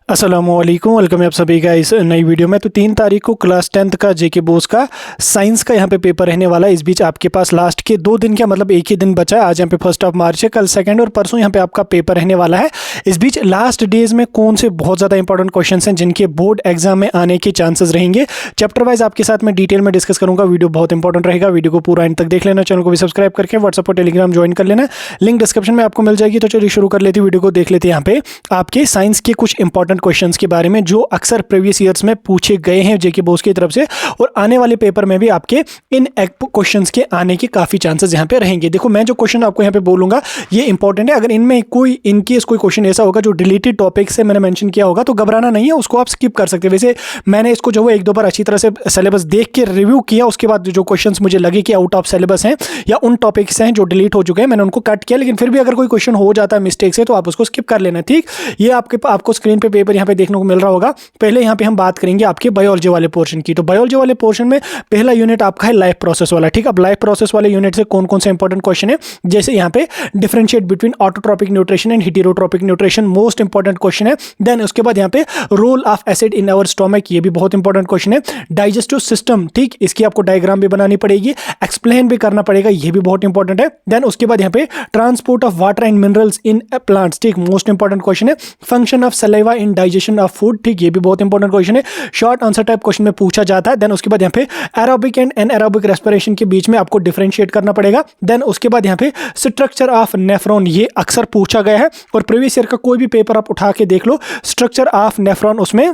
अस्सलामुअलैकुम, वेलकम है आप सभी का इस नई वीडियो में। तो 3 तारीख को क्लास 10th का जेके बोस का साइंस का यहाँ पे पेपर रहने वाला है। इस बीच आपके पास लास्ट के 2 दिन का मतलब एक ही दिन बचा है। आज यहाँ पे 1 मार्च है, कल 2 और परसों यहाँ पे आपका पेपर रहने वाला है। इस बीच लास्ट डेज में कौन से बहुत ज़्यादा इंपॉर्टेंट क्वेश्चन हैं जिनके बोर्ड एग्जाम में आने के चांसेस रहेंगे, चैप्टर वाइज आपके साथ में डिटेल में डिस्कस करूँगा। वीडियो बहुत इंपॉर्टेंट रहेगा, वीडियो को पूरा एंड तक देख लेना। चैनल को भी सब्सक्राइब करके व्हाट्सएप और टेलीग्राम ज्वाइन कर लेना, लिंक डिस्क्रिप्शन में आपको मिल जाएगी। तो चलिए शुरू कर लेते वीडियो को, देख लेते हैं यहाँ पे आपके साइंस के कुछ इंपॉर्टेंट क्वेश्चन के बारे में जो अक्सर प्रीवियस ईयर्स में पूछे गए हैं जेके बोस की तरफ से, और आने वाले पेपर में भी आपके इन क्वेश्चंस के आने के काफी चांसेस यहां पे रहेंगे। देखो, मैं जो क्वेश्चन आपको यहां पे बोलूंगा ये इंपॉर्टेंट है। अगर इनमें कोई इनकेस कोई क्वेश्चन ऐसा होगा जो डिलीटेड टॉपिक से मैंने मेंशन किया होगा तो घबराना नहीं है, उसको आप स्किप कर सकते हैं। वैसे मैंने इसको जो है 1-2 बार अच्छी तरह से सिलेबस देख के रिव्यू किया, उसके बाद जो क्वेश्चंस मुझे लगे कि आउट ऑफ सिलेबस हैं या उन टॉपिक्स हैं जो डिलीट हो चुके हैं, मैंने उनको कट किया। लेकिन फिर भी अगर कोई क्वेश्चन हो जाता है मिस्टेक से तो आप उसको स्किप कर लेना, ठीक। ये आपको स्क्रीन पे पेपर यहाँ पे देखने को मिल रहा होगा। पहले यहाँ पे हम बात करेंगे आपके बायोलॉजी वाले पोर्शन की। तो बायोलॉजी वाले पोर्शन में पहला यूनिट आपका है लाइफ प्रोसेस वाला, ठीक। अब लाइफ प्रोसेस वाले यूनिट से कौन कौन से इंपॉर्टेंट क्वेश्चन है, जैसे यहाँ पे differentiate between autotrophic nutrition and heterotrophic nutrition, most important question है। देन उसके बाद यहाँ पे role of acid in our stomach, ये भी बहुत इंपॉर्टेंट क्वेश्चन है। डाइजेस्टिव सिस्टम, ठीक, इसकी आपको डायग्राम भी बनानी पड़ेगी, एक्सप्लेन भी करना पड़ेगा, ये भी बहुत इंपॉर्टेंट है। देन उसके बाद यहाँ पे transport of water and minerals in plants, ठीक, मोस्ट इंपॉर्टेंट क्वेश्चन है। Function of saliva in digestion of food, ठीक, ये भी बहुत इंपॉर्टेंट क्वेश्चन है, शॉर्ट आंसर टाइप क्वेश्चन में पूछा जाता है। देन उसके बाद यहाँ पे एरोबिक एंड एनारोबिक रेस्पिरेशन के बीच में आपको डिफरेंशिएट करना पड़ेगा। देन उसके बाद यहाँ पे स्ट्रक्चर ऑफ नेफ्रॉन, ये अक्सर पूछा गया है और प्रीवियस ईयर का कोई भी पेपर आप उठा के देख लो, स्ट्रक्चर ऑफ नेफ्रॉन उसमें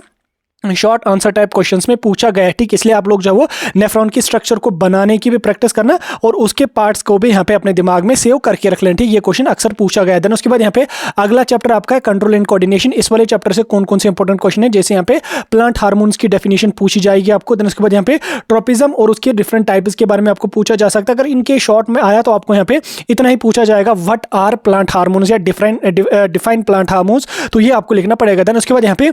शॉर्ट आंसर टाइप क्वेश्चंस में पूछा गया है, ठीक। इसलिए आप लोग जो वो नेफ्रॉन की स्ट्रक्चर को बनाने की भी प्रैक्टिस करना और उसके पार्ट्स को भी यहाँ पे अपने दिमाग में सेव करके रख लें, ठीक। ये क्वेश्चन अक्सर पूछा गया है। देन उसके बाद यहाँ पे अगला चैप्टर आपका है कंट्रोल एंड कोऑर्डिनेशन। इस वाले चैप्टर से कौन कौन से इंपॉर्टेंट क्वेश्चन है, जैसे यहाँ पे प्लांट हार्मोन्स की डेफिनेशन पूछी जाएगी आपको। देन उसके बाद यहाँ पे ट्रोपिज्म और उसके डिफरेंट टाइप्स के बारे में आपको पूछा जा सकता है। अगर इनके शॉर्ट में आया तो आपको यहाँ पे इतना ही पूछा जाएगा, व्हाट आर प्लांट हार्मोन्स या डिफाइन प्लांट हार्मोन्स, तो ये आपको लिखना पड़ेगा। देन उसके बाद यहाँ पे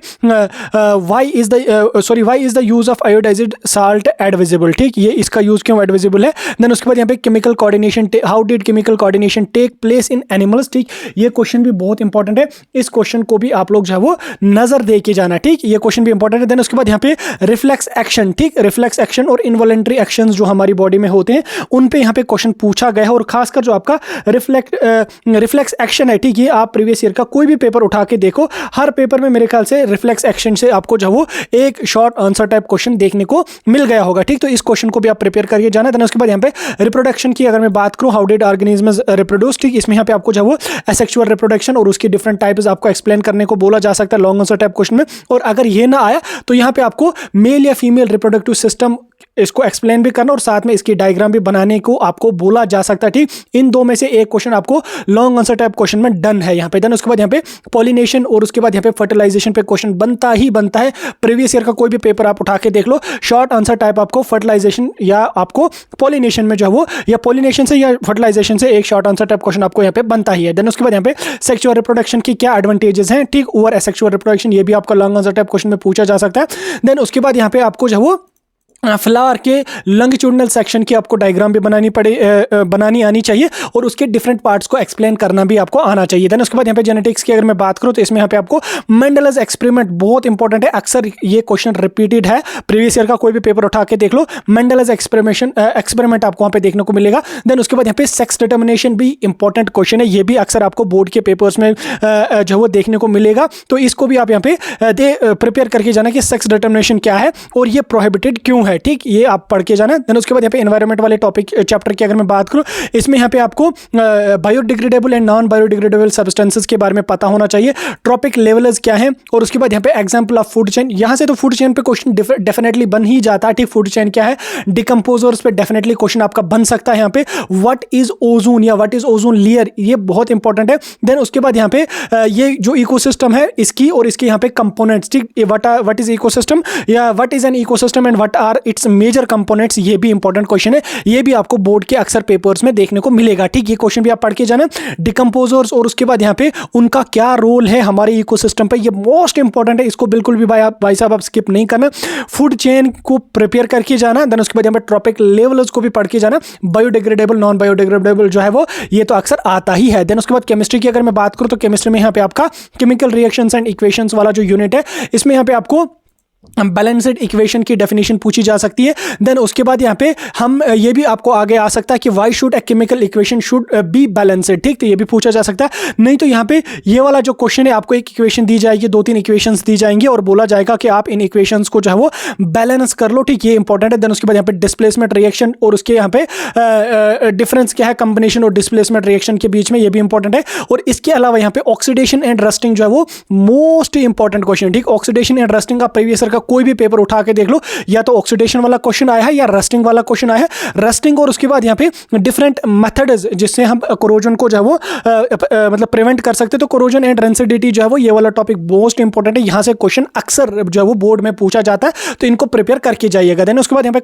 why is the use of iodized salt advisable, ठीक, ये इसका यूज क्यों एडवाइजेबल है। देन उसके बाद यहाँ पे chemical coordination, how did chemical coordination take place in animals, ठीक, ये क्वेश्चन भी बहुत इंपॉर्टेंट है। इस क्वेश्चन को भी आप लोग जो है वो नजर दे के जाना, ठीक, ये क्वेश्चन भी इंपॉर्टेंट है। देन उसके बाद यहाँ पे रिफ्लेक्स एक्शन, ठीक, रिफ्लेक्स एक्शन और इनवॉलंटरी एक्शंस जो हमारी बॉडी में होते हैं उन पे यहाँ पे क्वेश्चन पूछा गया है, और खासकर जो आपका रिफ्लेक्स एक्शन है, ठीक, ये आप प्रीवियस ईयर का कोई भी पेपर उठा के देखो, हर पेपर में मेरे ख्याल से रिफ्लेक्स एक्शन से आपको जो वो एक शॉर्ट आंसर टाइप क्वेश्चन देखने को मिल गया होगा, ठीक। तो इस क्वेश्चन को भी आप प्रिपेयर करके जाना। देन उसके बाद यहाँ पे रिप्रोडक्शन की अगर मैं बात करूं, हाउ डिड ऑर्गेनिजम्स रिप्रोड्यूस, ठीक, इसमें यहाँ पे आपको जो वो एसेक्सुअल रिप्रोडक्शन और उसकी डिफरेंट टाइप्स आपको एक्सप्लेन करने को बोला जा सकता है लॉन्ग आंसर टाइप क्वेश्चन में। और अगर ये ना आया तो यहाँ पे आपको मेल या फीमेल रिप्रोडक्टिव सिस्टम इसको एक्सप्लेन भी करना और साथ में इसकी डायग्राम भी बनाने को आपको बोला जा सकता है, ठीक। इन दो में से एक क्वेश्चन आपको लॉन्ग आंसर टाइप क्वेश्चन में डन है यहाँ पे। देन उसके बाद यहाँ पे पॉलिनेशन और उसके बाद यहाँ पे फर्टिलाइजेशन पे क्वेश्चन बनता ही बनता है। प्रीवियस ईयर का कोई भी पेपर आप उठा के देख लो, शॉर्ट आंसर टाइप आपको फर्टिलाइजेशन या आपको पॉलिनेशन में जो वो या पॉलिनेशन से या फर्टिलाइजेशन से एक शॉर्ट आंसर टाइप क्वेश्चन आपको यहाँ पे बनता ही है। देन उसके बाद यहाँ पे सेक्सुअल रिप्रोडक्शन की क्या एडवांटेजेस हैं, ठीक, ओवर एसेक्सुअल रिप्रोडक्शन, ये भी आपका लॉन्ग आंसर टाइप क्वेश्चन में पूछा जा सकता है। देन उसके बाद यहाँ पे आपको जो वो फ्लावर के लंगिट्यूडनल सेक्शन की आपको डायग्राम भी बनानी आनी चाहिए और उसके डिफरेंट पार्ट्स को एक्सप्लेन करना भी आपको आना चाहिए। देन उसके बाद यहाँ पे जेनेटिक्स की अगर मैं बात करूँ तो इसमें यहाँ पे आपको मेंडलस एक्सपेरिमेंट बहुत इंपॉर्टेंट है, अक्सर ये क्वेश्चन रिपीटेड है, प्रीवियस ईयर का कोई भी पेपर उठा के देख लो, मेंडलस एक्सपेरिमेंट आपको वहाँ पे देखने को मिलेगा। देन उसके बाद यहाँ पे सेक्स डिटर्मिनेशन भी इंपॉर्टेंट क्वेश्चन है, ये भी अक्सर आपको बोर्ड के पेपर्स में जो वो देखने को मिलेगा, तो इसको भी आप यहाँ पे प्रिपेयर करके जाना कि सेक्स डिटर्मिनेशन क्या है और ये प्रोहिबिटेड क्यों है, ठीक, ये आप पढ़ के जाना। देन उसके बाद यहाँ पे एनवायरनमेंट वाले टॉपिक चैप्टर की अगर मैं बात करूँ, इसमें यहाँ पे आपको biodegradable and non biodegradable substances के बारे में पता होना चाहिए, ट्रॉपिक लेवल्स क्या है, और उसके बाद यहाँ पे एग्जांपल ऑफ फूड चेन। यहाँ से तो फूड चेन पे क्वेश्चन डेफिनेटली बन ही जाता है, ठीक, फूड चेन क्या है, डिकम्पोजर्स पे डेफिनेटली क्वेश्चन आपका बन सकता है। यहाँ पे व्हाट इज ओजोन या व्हाट इज ओजोन लेयर, ये बहुत इंपॉर्टेंट है। देन उसके बाद यहाँ पे ये जो इकोसिस्टम है इसकी और इसके यहाँ पे कंपोनेंट्स, ठीक, व्हाट इज इकोसिस्टम या what is an ecosystem and what are are its major components, ये भी इंपॉर्टेंट क्वेश्चन है, ये भी आपको बोर्ड के अक्सर पेपर्स में देखने को मिलेगा। ठीक, ये क्वेश्चन भी आप पढ़ के जाना। डिकम्पोजर्स और उसके बाद यहाँ पे उनका क्या रोल है हमारे इकोसिस्टम पे, ये मोस्ट इंपॉर्टेंट है, इसको बिल्कुल भी भाई साहब आप स्किप नहीं करना। फूड चेन को प्रिपेयर करके जाना, देन उसके बाद यहाँ पे ट्रॉपिक लेवल्स को भी पढ़ के जाना। बायोडिग्रेडेबल, नॉन बायोडिग्रेडेबल जो है वो ये तो अक्सर आता ही है। देन उसके बाद केमिस्ट्री की अगर मैं बात करूं तो केमिस्ट्री में यहाँ पे आपका केमिकल रिएक्शंस एंड इक्वेशंस वाला जो यूनिट है, इसमें यहाँ पे आपको बैलेंस्ड इक्वेशन की डेफिनेशन पूछी जा सकती है। देन उसके बाद यहाँ पे हम ये भी आपको आगे आ सकता है कि why should a chemical equation should be balanced. ठीक, तो ये भी पूछा जा सकता है। नहीं तो यहाँ पे ये वाला जो क्वेश्चन है, आपको एक इक्वेशन दी जाएगी, 2-3 इक्वेशंस दी जाएंगी और बोला जाएगा कि आप इन इक्वेशंस को जो है वो बैलेंस कर लो। ठीक, ये इंपॉर्टेंट है। देन उसके बाद यहाँ पे डिस्प्लेसमेंट रिएक्शन और उसके यहाँ पे डिफरेंस क्या है कॉम्बिनेशन और डिस्प्लेसमेंट रिएक्शन के बीच में, ये भी इंपॉर्टेंट है। और इसके अलावा यहाँ पे ऑक्सीडेशन एंड रस्टिंग जो है वो मोस्ट इंपॉर्टेंट क्वेश्चन। ठीक, ऑक्सीडेशन एंड रस्टिंग का प्रीवियस ईयर का कोई भी पेपर उठा के देख लो, या तो ऑक्सीडेशन वाला क्वेश्चन आया है या रस्टिंग वाला क्वेश्चन आया है। रस्टिंग और उसके बाद यहाँ पे डिफरेंट मेथड्स जिससे हम कोरोजन को जो है वो मतलब प्रिवेंट कर सकते हैं। तो कोरोजन एंड रेंसिडिटी जो है वो ये वाला टॉपिक मोस्ट इंपॉर्टेंट है, यहाँ से क्वेश्चन अक्सर जो है वो बोर्ड में पूछा जाता है, तो इनको प्रिपेयर करके जाइएगा। देन उसके बाद यहाँ पे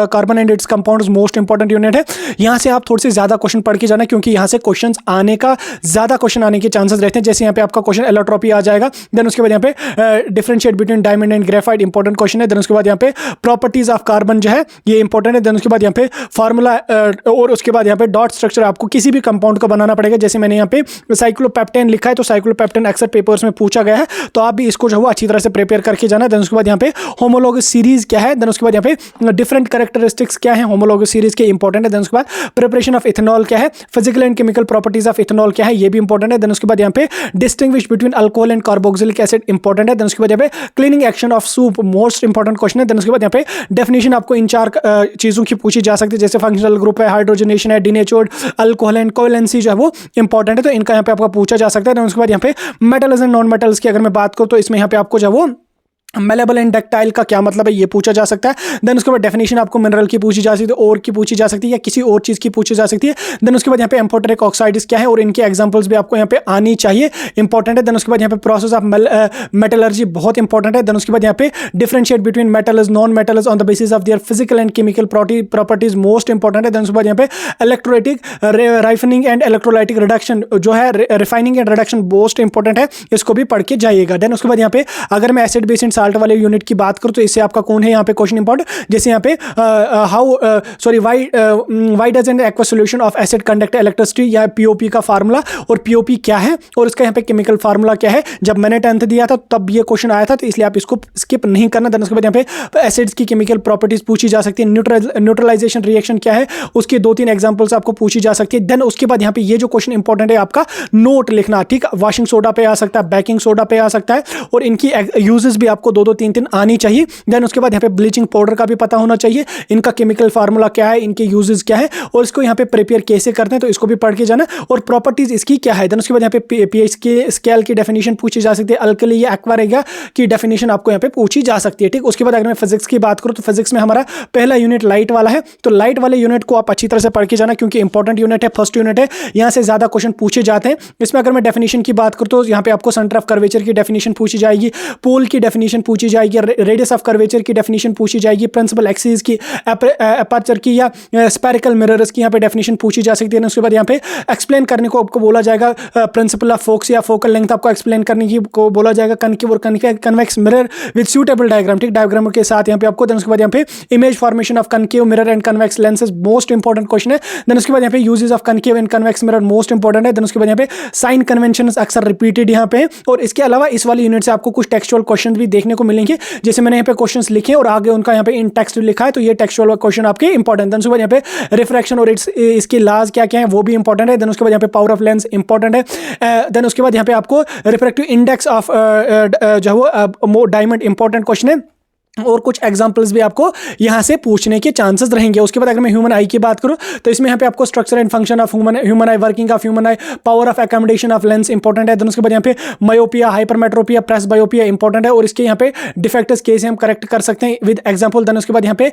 carbon and it's compounds most important unit है, यहाँ से आप थोड़े से ज्यादा क्वेश्चन पढ़ के जाना, क्योंकि यहाँ से क्वेश्चन आने का ज्यादा क्वेश्चन आने के चांसेस रहते हैं। जैसे यहाँ पे आपका क्वेश्चन एलोट्रोपी आ जाएगा। देन उसके बाद यहाँ पे differentiate between diamond and graphite important question है। देन उसके बाद यहाँ पे प्रॉपर्टीज ऑफ कार्बन जो है ये इंपॉर्टेंट है। देन उसके बाद यहाँ पे फार्मूला और उसके बाद यहाँ पे डॉट स्ट्रक्चर आपको किसी भी कंपाउंड का बनाना पड़ेगा। जैसे मैंने यहाँ पे साइक्लोपेप्टेन लिखा है, तो साइक्लोपेप्टेन अक्सर पेपर्स में पूछा गया है, तो आप भी इसको जो है अच्छी तरह से प्रिपेयर करके जाना। देन उसके बाद यहाँ पे होमोलॉगस सीरीज क्या है, देन उसके बाद यहाँ पे डिफरेंट कैरेक्टरिस्टिक्स क्या है होमोलॉगस सीरीज के, इंपॉर्टेंट है। देन उसके बाद प्रिपरेशन ऑफ इथेनॉल क्या है, physical and chemical properties of ethanol क्या है, ये भी इंपॉर्टेंट है। देन उसके बाद यहाँ पे distinguish between alcohol and carboxylic acid important है। देन उसके बाद यहाँ पे cleaning action of soup most important question है। देन उसके बाद यहाँ पे डेफिनेशन आपको इन 4 चीजों की पूछी जा सकती है, जैसे फंक्शनल ग्रुप है, हाइड्रोजनेशन है, डिनेचर्ड अल्कोहल एंड कोवेलेंसी जो है वो इंपॉर्टेंट है, तो इनका यहाँ पे आपको पूछा जा सकता है। देन उसके बाद यहाँ पे मेटल्स एंड नॉन मेटल्स की अगर मैं बात करूँ तो इसमें यहाँ पे आपको जो है वो मेलेबल एंड डक्टाइल का क्या मतलब है ये पूछा जा सकता है। देन उसके बाद डेफिनेशन आपको मिनरल की पूछी जा सकती है, और की पूछी जा सकती है, या किसी और चीज़ की पूछी जा सकती है। देन उसके बाद यहाँ पे एम्फोटेरिक ऑक्साइड्स क्या है और इनके एग्जांपल्स भी आपको यहाँ पे आनी चाहिए, इंपॉर्टेंट है। देन उसके बाद यहाँ पे प्रोसेस ऑफ मेटलर्जी बहुत इंपॉर्टेंट है। देन उसके बाद यहाँ पे differentiate between metals non metals on the basis of their physical and chemical properties most important है। देन उसके बाद यहाँ पे इलेक्ट्रोलाइटिक राइफनिंग एंड इलेक्ट्रोलाइटिक रिडक्शन जो है refining and reduction most important है, इसको भी पढ़ के जाइएगा। देन उसके बाद यहाँ पे अगर मैं एसिड बेस एंड साल्ट वाले यूनिट की बात करूं तो इससे आपका कौन है यहाँ पे क्वेश्चन इंपॉर्टेंट, जैसे यहाँ पे why doesn't aqua solution of acid conduct electricity, या पीओपी का फार्मूला और पीओपी क्या है और इसका यहाँ पे केमिकल फार्मूला क्या है। जब मैंने 10th दिया था तब ये क्वेश्चन आया था, तो इसलिए आप इसको स्किप नहीं करना। देन उसके बाद यहाँ पे एसिड्स की केमिकल प्रॉपर्टीज पूछी जा सकती है, न्यूट्रलाइजेशन रिएक्शन क्या है उसके 2-3 एग्जांपल्स आपको पूछी जा सकती है। देन उसके बाद यहाँ पे ये जो क्वेश्चन इंपॉर्टेंट है आपका नोट लिखना, ठीक, वॉशिंग सोडा पे आ सकता है, बेकिंग सोडा पे आ सकता है, और इनकी यूजेस भी आपको 2-3 आनी चाहिए। देन उसके बाद यहाँ पे ब्लीचिंग पाउडर का भी पता होना चाहिए, इनका केमिकल फार्मूला क्या है, इनके यूजेस क्या है और इसको यहाँ पे प्रिपेयर कैसे करते हैं, तो इसको भी पढ़ के जाना, और प्रॉपर्टीज इसकी क्या है। देन उसके बाद यहाँ पे पीएच के स्केल की डेफिनेशन पूछी जा सकती है, अल्कली या एक्वा रहेगा की डेफिनेशन आपको यहाँ पे पूछी जा सकती है, ठीक। उसके बाद अगर मैं फिजिक्स की बात करूँ तो फिजिक्स में हमारा पहला यूनिट लाइट वाला है, तो लाइट वाले यूनिट को आप अच्छी तरह से पढ़ के जाना, क्योंकि इंपॉर्टेंट यूनिट है, फर्स्ट यूनिट है, यहाँ से ज्यादा क्वेश्चन पूछे जाते हैं। इसमें अगर मैं डेफिनेशन की बात करूँ तो यहाँ पे आपको सेंटर ऑफ कर्वेचर की डेफिनेशन पूछी जाएगी, पोल की डेफिनेशन पूछी जाएगी, रेडियस ऑफ कर्वेचर की डेफिनेशन पूछी जाएगी, प्रिंसिपल एक्सिस की, अपर्चर की या स्फेरिकल मिरर्स की यहाँ पे डेफिनेशन पूछी जा सकती है। उसके बाद यहाँ पे एक्सप्लेन करने को आपको बोला जाएगा, प्रिंसिपल ऑफ फोकस या फोकल लेंथ आपको एक्सप्लेन करने की को बोला जाएगा, कनकेव और convex mirror with suitable diagram, ठीक, डायग्राम के साथ यहाँ पे आपको। देन उसके बाद यहाँ पे image formation of concave mirror and convex lenses most important question है। देन उसके बाद यहाँ पे uses of concave and convex mirror most important है। देन उसके बाद यहाँ पे साइन कन्वेंशन अक्सर रिपीटेड यहाँ पे, और इसके अलावा इस वाली यूनिट से आपको कुछ टेक्सचुअल क्वेश्चन भी देखने को मिलेंगे, जैसे मैंने यहाँ पे क्वेश्चंस लिखे और आगे उनका यहाँ पे इन टेक्स्ट लिखा है, तो ये टेक्सचुअल क्वेश्चन आपके इंपॉर्टेंट। देन उसके बाद यहाँ पे रिफ्रैक्शन और इसके लॉज क्या क्या है वो भी इंपॉर्टेंट है। देन उसके बाद यहाँ पे पावर ऑफ लेंस इंपॉर्टेंट है। देन उसके बाद यहाँ पे आपको रिफ्रैक्टिव इंडेक्स ऑफ जो है डायमंड इंपॉर्टेंट क्वेश्चन है, और कुछ एग्जांपल्स भी आपको यहां से पूछने के चांसेस रहेंगे। उसके बाद अगर मैं ह्यूमन आई की बात करूं तो इसमें यहाँ पे आपको structure and function of human I, working of human I, power of accommodation of lens important है। देन उसके बाद यहाँ पे मायोपिया, हाइपरमेट्रोपिया, प्रेस बायोपिया इंपॉर्टेंट है, और इसके यहाँ पे डिफेक्ट्स कैसे हम करेक्ट कर सकते हैं विद एग्जांपल। देन उसके बाद यहाँ पे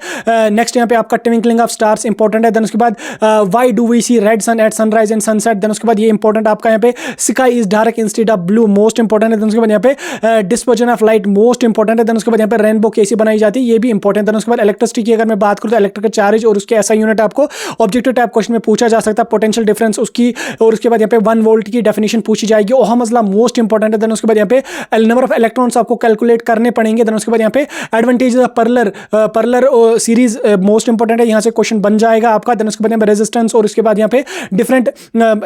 नेक्स्ट यहाँ पे आपका ट्विंकलिंग ऑफ स्टार्स इंपॉर्टेंट है। देन उसके बाद why do we see red sun at sunrise and sunset. Then उसके बाद ये इंपॉर्टेंट आपका यहाँ पे sky is dark instead of blue most important है। देन उसके बाद यहाँ पे dispersion of light most important है। देन उसके बाद यहाँ पे रेनबो कैसे कैसी बनाई जाती है ये भी इंपॉर्टेंट है। उसके बाद इलेक्ट्रिसिटी की अगर मैं बात करूँ तो इलेक्ट्रिकल चार्ज और उसके एसआई यूनिट आपको ऑब्जेक्टिव टाइप क्वेश्चन में पूछा जा सकता है, पोटेंशियल डिफरेंस उसकी, और उसके बाद यहाँ पे 1 वोल्ट की डेफिनेशन पूछी जाएगी। ओहम्स लॉ मोस्ट इंपॉर्टेंट है। देन उसके बाद यहाँ पे नंबर ऑफ इलेक्ट्रॉन्स आपको कैलकुलेट करने पड़ेंगे। देन उसके बाद यहाँ पे advantage of parallel series most important है, यहाँ से क्वेश्चन बन जाएगा आपका। देन उसके बाद यहाँ पे रेजिस्टेंस और उसके बाद यहाँ पे different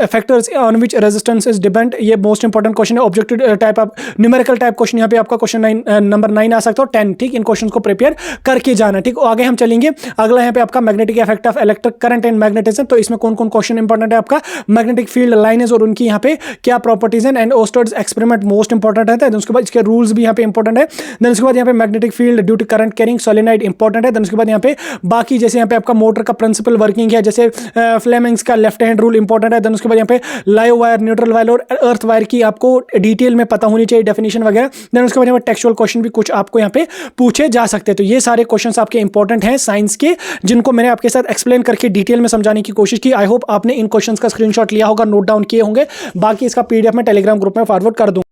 factors on which resistance is depend, ये मोस्ट इंपॉर्टेंट क्वेश्चन है। Objective type of numerical type question यहाँ पे आपका क्वेश्चन नंबर 9 आ सकता है, 10, ठीक। इन क्वेश्चन को प्रिपेयर करके जाना, ठीक। आगे हम चलेंगे, अगला यहाँ पे आपका magnetic effect of electric current and magnetism. तो इसमें कौन कौन क्वेश्चन इंपॉर्टेंट है आपका, मैग्नेटिक फील्ड लाइनेज और उनकी यहाँ पे क्या प्रॉपर्टीज हैं, and oysters experiment most important है। देन उसके बाद इसके रूल्स भी यहाँ पे इंपॉर्टेंट है। देन उसके बाद यहाँ पे magnetic field due to current carrying solenoid important है। देन उसके बाद यहाँ पे बाकी जैसे यहाँ पे आपका मोटर का प्रिंसिपल वर्किंग है, जैसे फ्लेमिंग्स का लेफ्ट हैंड रूल इंपॉर्टेंट है। देन उसके बाद यहाँ पे लाइव वायर, न्यूट्रल वायर और अर्थ वायर की आपको डिटेल में पता होनी चाहिए, डेफिनेशन वगैरह। देन उसके बाद यहाँ पे टेक्सचुअल क्वेश्चन भी कुछ आपको यहाँ पे पूछे जा सकते हैं। तो ये सारे क्वेश्चंस आपके इंपॉर्टेंट हैं साइंस के, जिनको मैंने आपके साथ एक्सप्लेन करके डिटेल में समझाने की कोशिश की। आई होप आपने इन क्वेश्चंस का स्क्रीनशॉट लिया होगा, नोट डाउन किए होंगे। बाकी इसका पीडीएफ में टेलीग्राम ग्रुप में फॉरवर्ड कर दूंगा।